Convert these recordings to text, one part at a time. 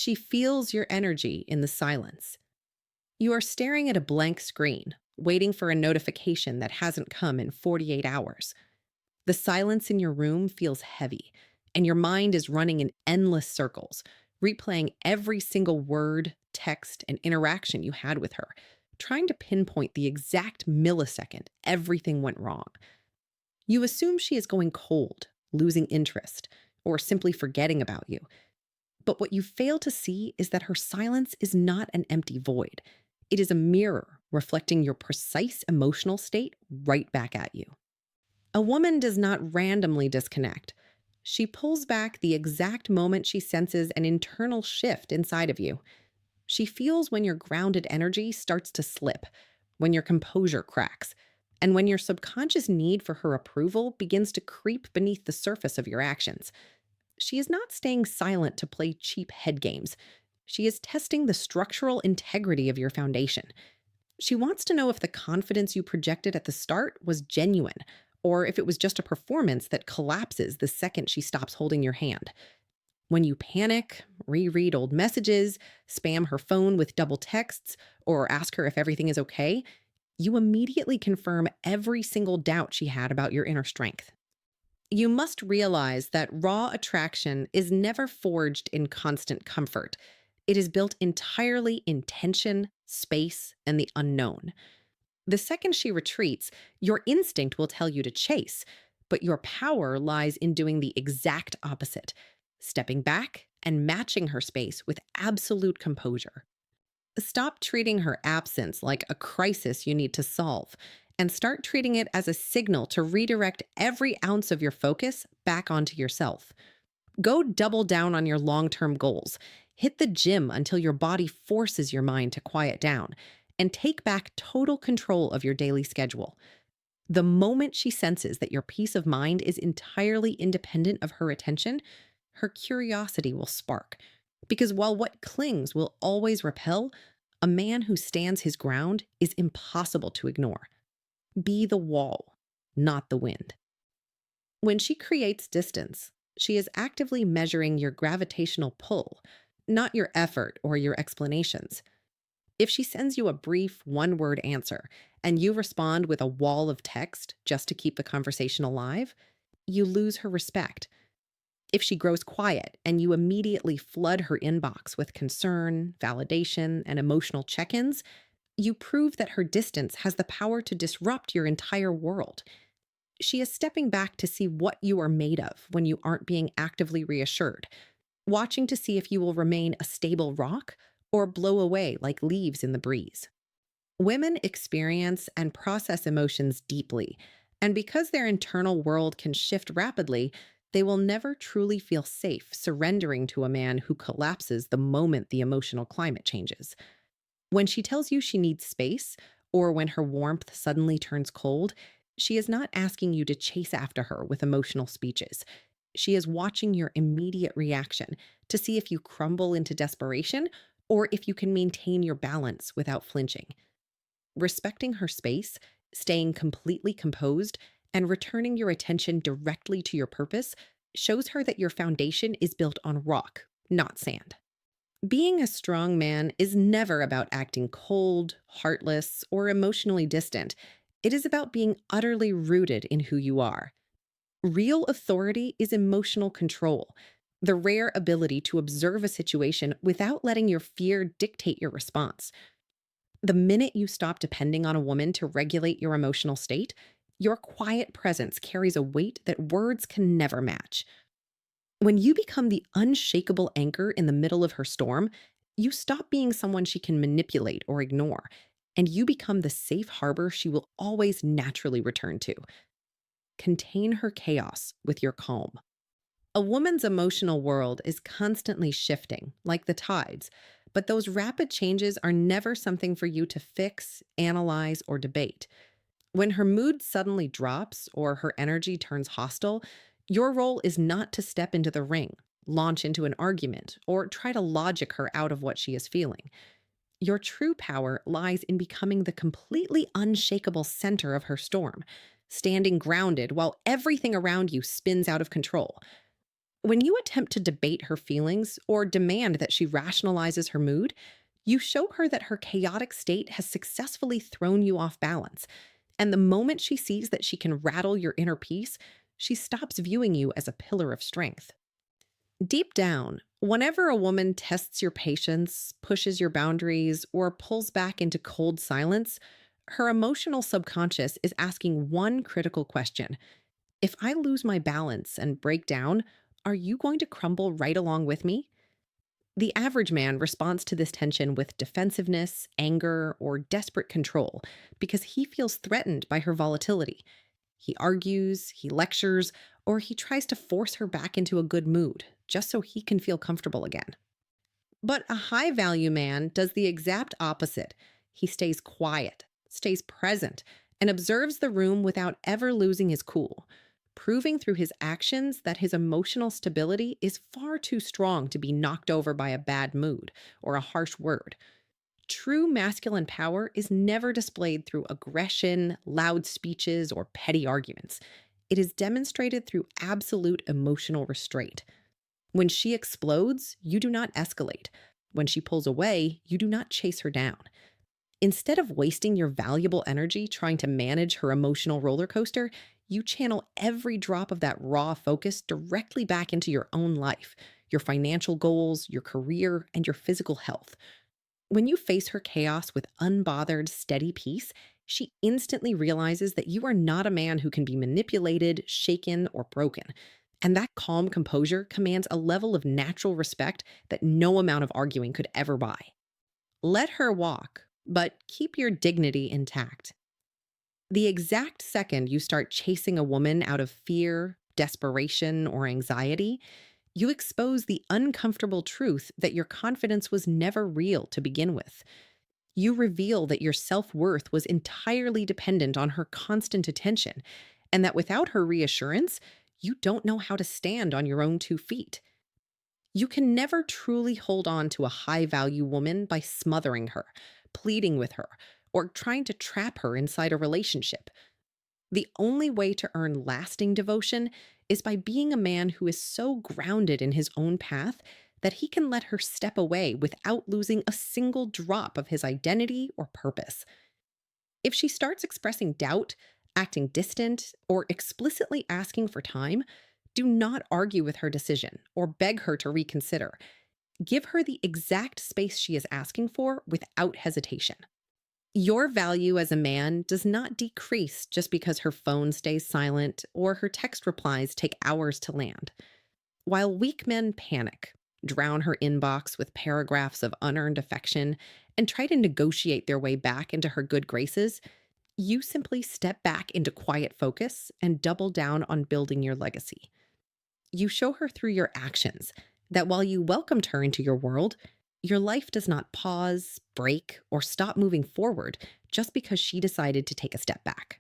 She feels your energy in the silence. You are staring at a blank screen, waiting for a notification that hasn't come in 48 hours. The silence in your room feels heavy, and your mind is running in endless circles, replaying every single word, text, and interaction you had with her, trying to pinpoint the exact millisecond everything went wrong. You assume she is going cold, losing interest, or simply forgetting about you. But what you fail to see is that her silence is not an empty void. It is a mirror reflecting your precise emotional state right back at you. A woman does not randomly disconnect. She pulls back the exact moment she senses an internal shift inside of you. She feels when your grounded energy starts to slip, when your composure cracks, and when your subconscious need for her approval begins to creep beneath the surface of your actions. She is not staying silent to play cheap head games. She is testing the structural integrity of your foundation. She wants to know if the confidence you projected at the start was genuine, or if it was just a performance that collapses the second she stops holding your hand. When you panic, reread old messages, spam her phone with double texts, or ask her if everything is okay, you immediately confirm every single doubt she had about your inner strength. You must realize that raw attraction is never forged in constant comfort. It is built entirely in tension, space, and the unknown. The second she retreats, your instinct will tell you to chase, but your power lies in doing the exact opposite, stepping back and matching her space with absolute composure. Stop treating her absence like a crisis you need to solve, and start treating it as a signal to redirect every ounce of your focus back onto yourself. Go double down on your long term goals. Hit the gym until your body forces your mind to quiet down, and take back total control of your daily schedule. The moment she senses that your peace of mind is entirely independent of her attention, her curiosity will spark. Because while what clings will always repel, a man who stands his ground is impossible to ignore. Be the wall, not the wind. When she creates distance, she is actively measuring your gravitational pull, not your effort or your explanations. If she sends you a brief, one-word answer and you respond with a wall of text just to keep the conversation alive, you lose her respect. If she grows quiet and you immediately flood her inbox with concern, validation, and emotional check-ins, you prove that her distance has the power to disrupt your entire world. She is stepping back to see what you are made of when you aren't being actively reassured, watching to see if you will remain a stable rock or blow away like leaves in the breeze. Women experience and process emotions deeply, and because their internal world can shift rapidly, they will never truly feel safe surrendering to a man who collapses the moment the emotional climate changes. When she tells you she needs space, or when her warmth suddenly turns cold, she is not asking you to chase after her with emotional speeches. She is watching your immediate reaction to see if you crumble into desperation or if you can maintain your balance without flinching. Respecting her space, staying completely composed, and returning your attention directly to your purpose shows her that your foundation is built on rock, not sand. Being a strong man is never about acting cold, heartless, or emotionally distant. It is about being utterly rooted in who you are. Real authority is emotional control, the rare ability to observe a situation without letting your fear dictate your response. The minute you stop depending on a woman to regulate your emotional state, your quiet presence carries a weight that words can never match. When you become the unshakable anchor in the middle of her storm, you stop being someone she can manipulate or ignore, and you become the safe harbor she will always naturally return to. Contain her chaos with your calm. A woman's emotional world is constantly shifting, like the tides, but those rapid changes are never something for you to fix, analyze, or debate. When her mood suddenly drops or her energy turns hostile, your role is not to step into the ring, launch into an argument, or try to logic her out of what she is feeling. Your true power lies in becoming the completely unshakable center of her storm, standing grounded while everything around you spins out of control. When you attempt to debate her feelings or demand that she rationalizes her mood, you show her that her chaotic state has successfully thrown you off balance. And the moment she sees that she can rattle your inner peace, she stops viewing you as a pillar of strength. Deep down, whenever a woman tests your patience, pushes your boundaries, or pulls back into cold silence, her emotional subconscious is asking one critical question: if I lose my balance and break down, are you going to crumble right along with me? The average man responds to this tension with defensiveness, anger, or desperate control because he feels threatened by her volatility. He argues, he lectures, or he tries to force her back into a good mood just so he can feel comfortable again. But a high value man does the exact opposite. He stays quiet, stays present, and observes the room without ever losing his cool, proving through his actions that his emotional stability is far too strong to be knocked over by a bad mood or a harsh word. True masculine power is never displayed through aggression, loud speeches, or petty arguments. It is demonstrated through absolute emotional restraint. When she explodes, you do not escalate. When she pulls away, you do not chase her down. Instead of wasting your valuable energy trying to manage her emotional roller coaster, you channel every drop of that raw focus directly back into your own life, your financial goals, your career, and your physical health. When you face her chaos with unbothered, steady peace, she instantly realizes that you are not a man who can be manipulated, shaken, or broken. And that calm composure commands a level of natural respect that no amount of arguing could ever buy. Let her walk, but keep your dignity intact. The exact second you start chasing a woman out of fear, desperation, or anxiety, you expose the uncomfortable truth that your confidence was never real to begin with. You reveal that your self worth was entirely dependent on her constant attention, and that without her reassurance, you don't know how to stand on your own 2 feet. You can never truly hold on to a high value woman by smothering her, pleading with her, or trying to trap her inside a relationship. The only way to earn lasting devotion is by being a man who is so grounded in his own path that he can let her step away without losing a single drop of his identity or purpose. If she starts expressing doubt, acting distant, or explicitly asking for time, do not argue with her decision or beg her to reconsider. Give her the exact space she is asking for without hesitation. Your value as a man does not decrease just because her phone stays silent or her text replies take hours to land. While weak men panic, drown her inbox with paragraphs of unearned affection, and try to negotiate their way back into her good graces, you simply step back into quiet focus and double down on building your legacy. You show her through your actions that while you welcomed her into your world, your life does not pause, break, or stop moving forward just because she decided to take a step back.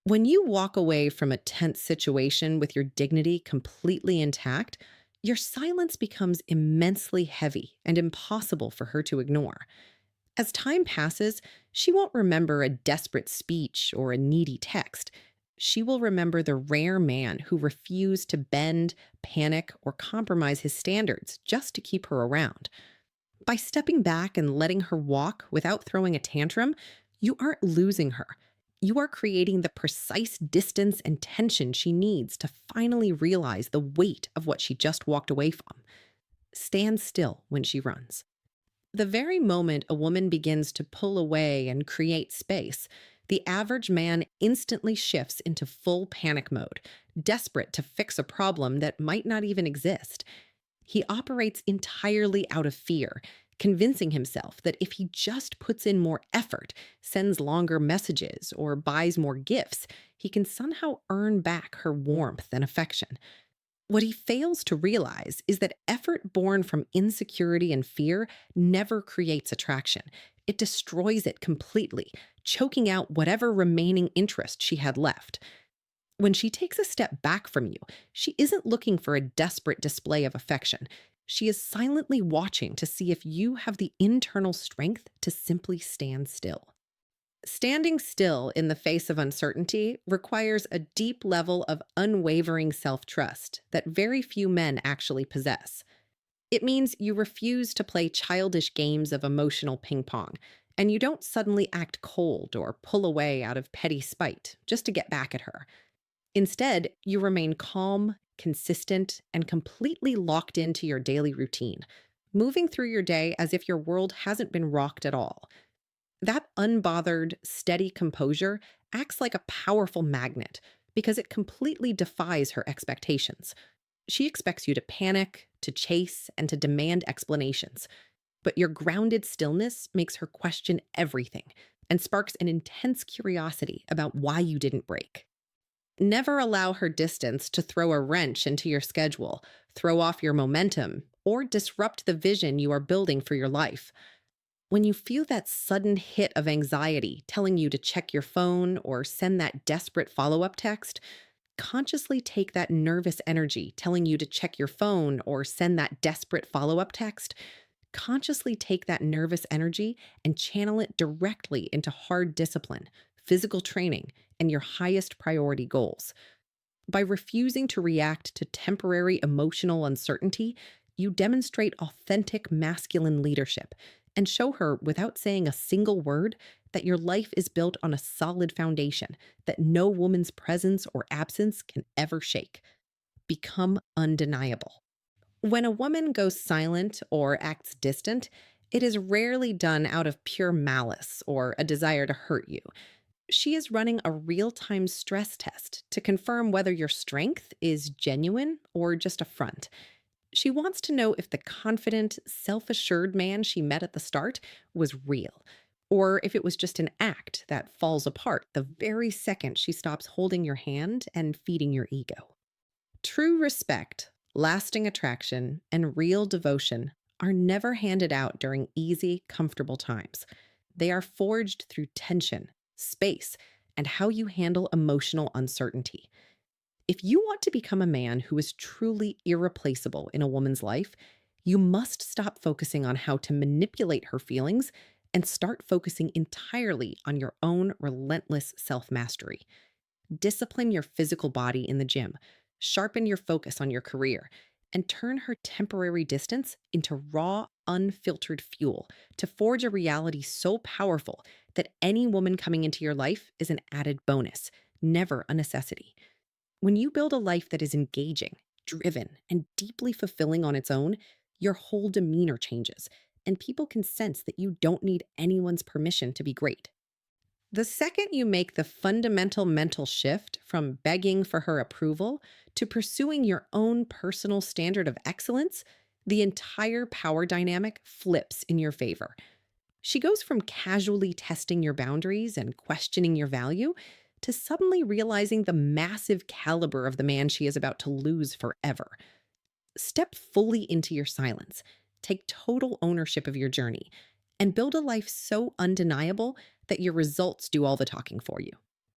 When you walk away from a tense situation with your dignity completely intact, your silence becomes immensely heavy and impossible for her to ignore. As time passes, she won't remember a desperate speech or a needy text. She will remember the rare man who refused to bend, panic, or compromise his standards just to keep her around. By stepping back and letting her walk without throwing a tantrum, you aren't losing her. You are creating the precise distance and tension she needs to finally realize the weight of what she just walked away from. Stand still when she runs. The very moment a woman begins to pull away and create space, the average man instantly shifts into full panic mode, desperate to fix a problem that might not even exist. He operates entirely out of fear, convincing himself that if he just puts in more effort, sends longer messages, or buys more gifts, he can somehow earn back her warmth and affection. What he fails to realize is that effort born from insecurity and fear never creates attraction. It destroys it completely, choking out whatever remaining interest she had left. When she takes a step back from you, she isn't looking for a desperate display of affection. She is silently watching to see if you have the internal strength to simply stand still. Standing still in the face of uncertainty requires a deep level of unwavering self trust that very few men actually possess. It means you refuse to play childish games of emotional ping pong, and you don't suddenly act cold or pull away out of petty spite just to get back at her. Instead, you remain calm, consistent, and completely locked into your daily routine, moving through your day as if your world hasn't been rocked at all. That unbothered, steady composure acts like a powerful magnet because it completely defies her expectations. She expects you to panic, to chase, and to demand explanations. But your grounded stillness makes her question everything and sparks an intense curiosity about why you didn't break. Never allow her distance to throw a wrench into your schedule, throw off your momentum, or disrupt the vision you are building for your life. When you feel that sudden hit of anxiety telling you to check your phone or send that desperate follow up text, consciously take that nervous energy telling you to check your phone or send that desperate follow up text. Consciously take that nervous energy and channel it directly into hard discipline, physical training, and your highest priority goals. By refusing to react to temporary emotional uncertainty, you demonstrate authentic masculine leadership and show her without saying a single word that your life is built on a solid foundation that no woman's presence or absence can ever shake. Become undeniable. When a woman goes silent or acts distant, it is rarely done out of pure malice or a desire to hurt you. She is running a real time stress test to confirm whether your strength is genuine or just a front. She wants to know if the confident, self assured man she met at the start was real, or if it was just an act that falls apart the very second she stops holding your hand and feeding your ego. True respect, lasting attraction, and real devotion are never handed out during easy, comfortable times. They are forged through tension, space, and how you handle emotional uncertainty. If you want to become a man who is truly irreplaceable in a woman's life, you must stop focusing on how to manipulate her feelings and start focusing entirely on your own relentless self mastery. Discipline your physical body in the gym, sharpen your focus on your career, and turn her temporary distance into raw, unfiltered fuel to forge a reality so powerful that any woman coming into your life is an added bonus, never a necessity. When you build a life that is engaging, driven, and deeply fulfilling on its own, your whole demeanor changes, and people can sense that you don't need anyone's permission to be great. The second you make the fundamental mental shift from begging for her approval to pursuing your own personal standard of excellence, the entire power dynamic flips in your favor. She goes from casually testing your boundaries and questioning your value to suddenly realizing the massive caliber of the man she is about to lose forever. Step fully into your silence, take total ownership of your journey, and build a life so undeniable that your results do all the talking for you.